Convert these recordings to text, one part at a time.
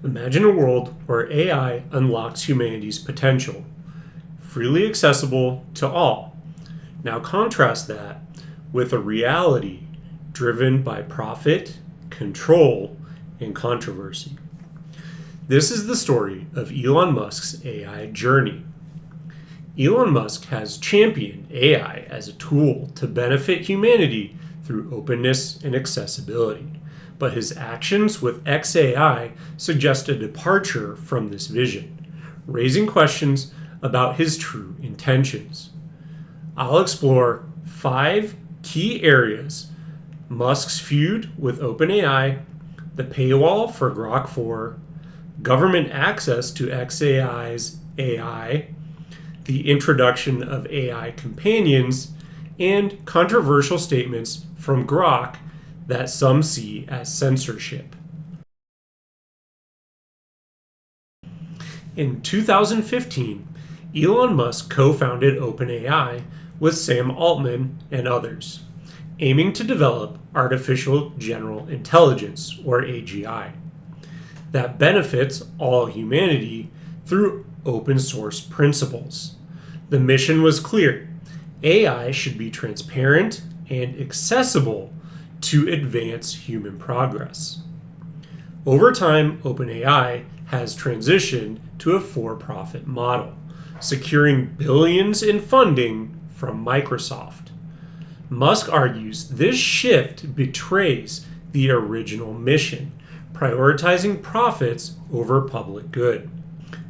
Imagine a world where AI unlocks humanity's potential, freely accessible to all. Now contrast that with a reality driven by profit, control, and controversy. This is the story of Elon Musk's AI journey. Elon Musk has championed AI as a tool to benefit humanity through openness and accessibility, but his actions with XAI suggest a departure from this vision, raising questions about his true intentions. I'll explore 5 key areas: Musk's feud with OpenAI, the paywall for Grok 4, government access to XAI's AI, the introduction of AI companions, and controversial statements from Grok that some see as censorship. In 2015, Elon Musk co-founded OpenAI with Sam Altman and others, aiming to develop artificial general intelligence, or AGI, that benefits all humanity through open source principles. The mission was clear: AI should be transparent and accessible to advance human progress. Over time, OpenAI has transitioned to a for-profit model, securing billions in funding from Microsoft. Musk argues this shift betrays the original mission, prioritizing profits over public good.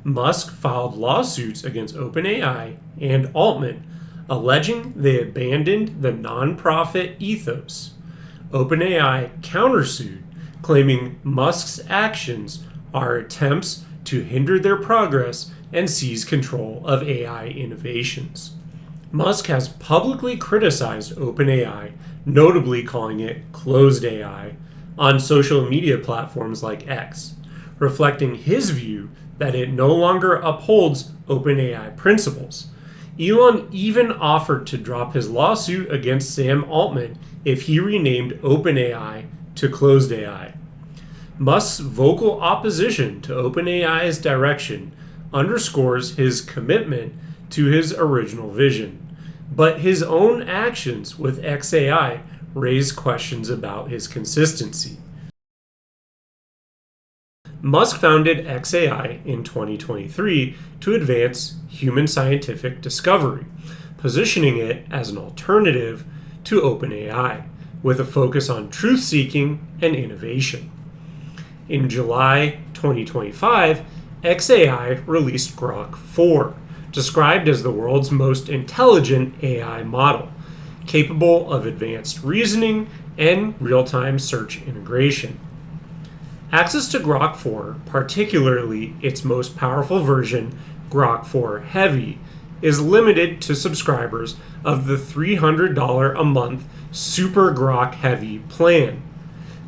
Musk filed lawsuits against OpenAI and Altman, alleging they abandoned the nonprofit ethos. OpenAI countersued, claiming Musk's actions are attempts to hinder their progress and seize control of AI innovations. Musk has publicly criticized OpenAI, notably calling it closed AI, on social media platforms like X, reflecting his view that it no longer upholds OpenAI principles. Elon even offered to drop his lawsuit against Sam Altman if he renamed OpenAI to closed AI. Musk's vocal opposition to OpenAI's direction underscores his commitment to his original vision, but his own actions with XAI raise questions about his consistency. Musk founded XAI in 2023 to advance human scientific discovery, positioning it as an alternative to OpenAI, with a focus on truth-seeking and innovation. In July 2025, XAI released Grok 4, described as the world's most intelligent AI model, capable of advanced reasoning and real-time search integration. Access to Grok 4, particularly its most powerful version, Grok 4 Heavy, is limited to subscribers of the $300 a month Super Grok Heavy plan.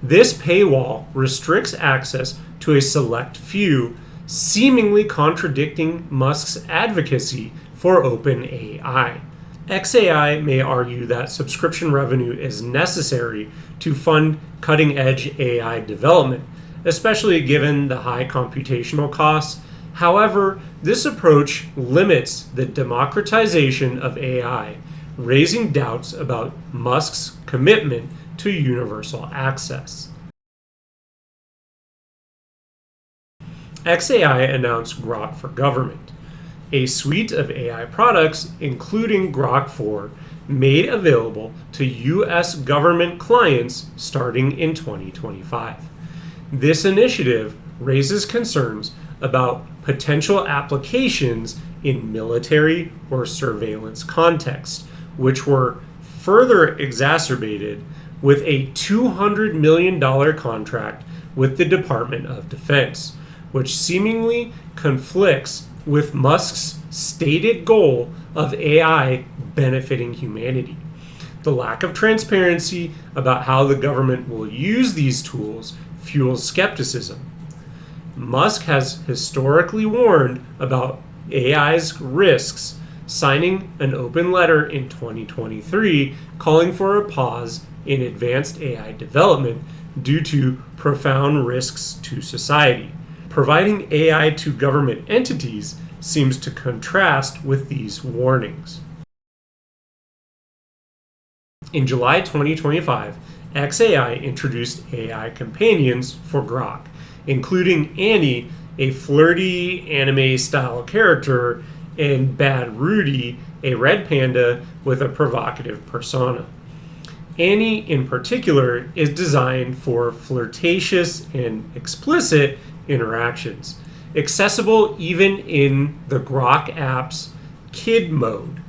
This paywall restricts access to a select few, seemingly contradicting Musk's advocacy for OpenAI. XAI may argue that subscription revenue is necessary to fund cutting-edge AI development, especially given the high computational costs. However, this approach limits the democratization of AI, raising doubts about Musk's commitment to universal access. XAI announced Grok for Government, a suite of AI products, including Grok 4, made available to U.S. government clients starting in 2025. This initiative raises concerns about potential applications in military or surveillance contexts, which were further exacerbated with a $200 million contract with the Department of Defense, which seemingly conflicts with Musk's stated goal of AI benefiting humanity. The lack of transparency about how the government will use these tools fuels skepticism. Musk has historically warned about AI's risks, signing an open letter in 2023 calling for a pause in advanced AI development due to profound risks to society. Providing AI to government entities seems to contrast with these warnings. In July 2025, xAI introduced AI companions for Grok, including Annie, a flirty anime-style character, and Bad Rudy, a red panda with a provocative persona. Annie, in particular, is designed for flirtatious and explicit interactions, accessible even in the Grok app's kid mode.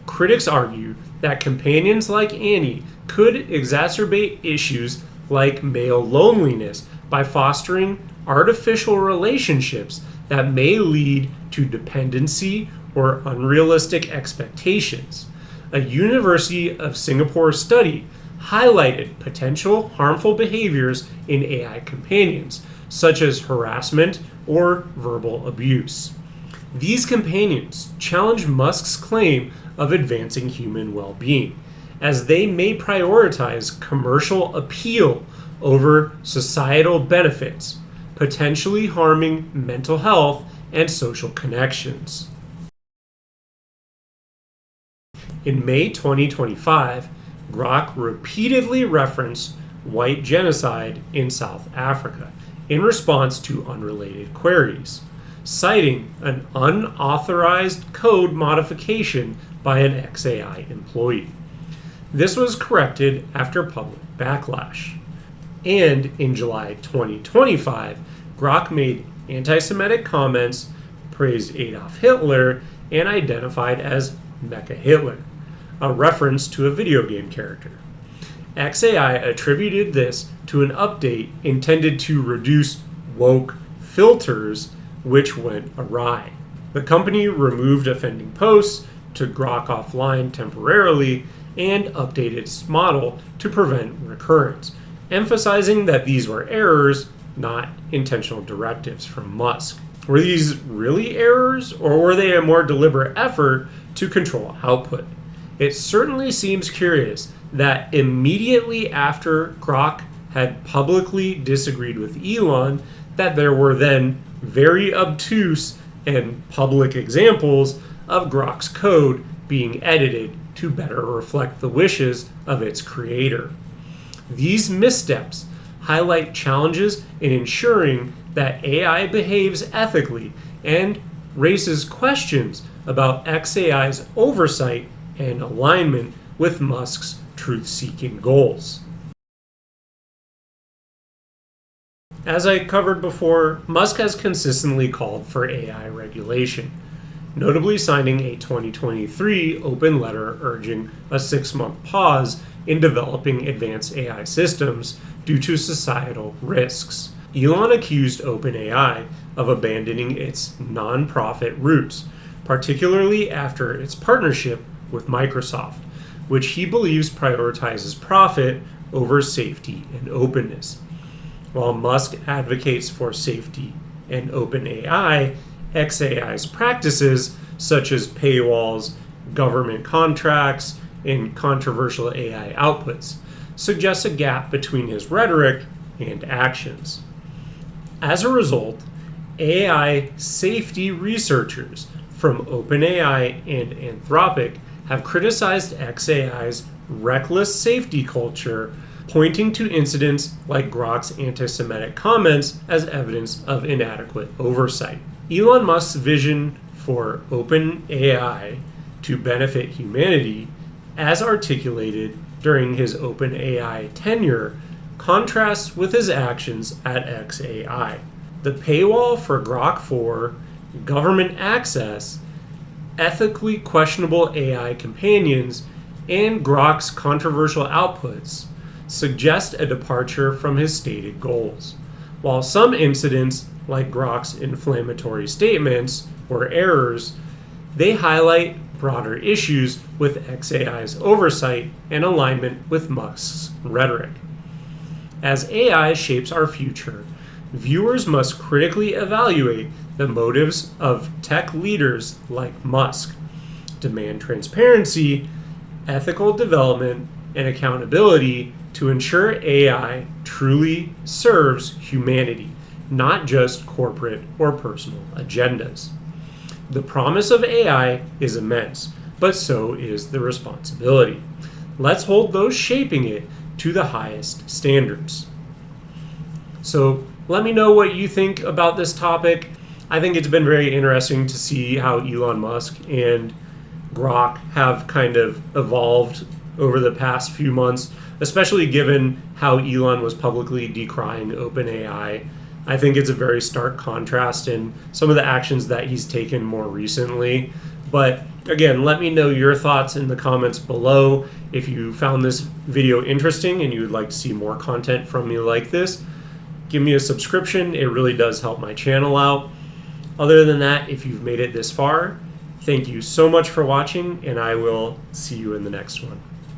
Critics argue that companions like Annie could exacerbate issues like male loneliness by fostering artificial relationships that may lead to dependency or unrealistic expectations. A University of Singapore study highlighted potential harmful behaviors in AI companions, such as harassment or verbal abuse. These companions challenge Musk's claim of advancing human well-being, as they may prioritize commercial appeal over societal benefits, potentially harming mental health and social connections. In May 2025, Grok repeatedly referenced white genocide in South Africa in response to unrelated queries, citing an unauthorized code modification by an xAI employee. This was corrected after public backlash. And in July 2025, Grok made anti-Semitic comments, praised Adolf Hitler, and identified as Mecha Hitler, a reference to a video game character. xAI attributed this to an update intended to reduce woke filters, which went awry. The company removed offending posts, took Grok offline temporarily, and updated its model to prevent recurrence, emphasizing that these were errors, not intentional directives from Musk. Were these really errors, or were they a more deliberate effort to control output? It certainly seems curious that immediately after Grok had publicly disagreed with Elon, that there were then very obtuse and public examples of Grok's code being edited to better reflect the wishes of its creator. These missteps highlight challenges in ensuring that AI behaves ethically and raises questions about xAI's oversight and alignment with Musk's truth-seeking goals. As I covered before, Musk has consistently called for AI regulation, notably signing a 2023 open letter urging a 6-month pause in developing advanced AI systems due to societal risks. Elon accused OpenAI of abandoning its non-profit roots, particularly after its partnership with Microsoft, which he believes prioritizes profit over safety and openness. While Musk advocates for safety and OpenAI, xAI's practices, such as paywalls, government contracts, and controversial AI outputs, suggest a gap between his rhetoric and actions. As a result, AI safety researchers from OpenAI and Anthropic have criticized xAI's reckless safety culture, pointing to incidents like Grok's anti-Semitic comments as evidence of inadequate oversight. Elon Musk's vision for OpenAI to benefit humanity, as articulated during his OpenAI tenure, contrasts with his actions at xAI. The paywall for Grok 4, government access, ethically questionable AI companions, and Grok's controversial outputs suggest a departure from his stated goals. While some incidents, like Grok's inflammatory statements or errors, they highlight broader issues with xAI's oversight and alignment with Musk's rhetoric. As AI shapes our future, viewers must critically evaluate the motives of tech leaders like Musk, demand transparency, ethical development, and accountability to ensure AI truly serves humanity, not just corporate or personal agendas. The promise of AI is immense, but so is the responsibility. Let's hold those shaping it to the highest standards. So let me know what you think about this topic. I think it's been very interesting to see how Elon Musk and Grok have kind of evolved over the past few months, especially given how Elon was publicly decrying OpenAI. I think it's a very stark contrast in some of the actions that he's taken more recently. But again, let me know your thoughts in the comments below. If you found this video interesting and you would like to see more content from me like this, give me a subscription. It really does help my channel out. Other than that, if you've made it this far, thank you so much for watching, and I will see you in the next one.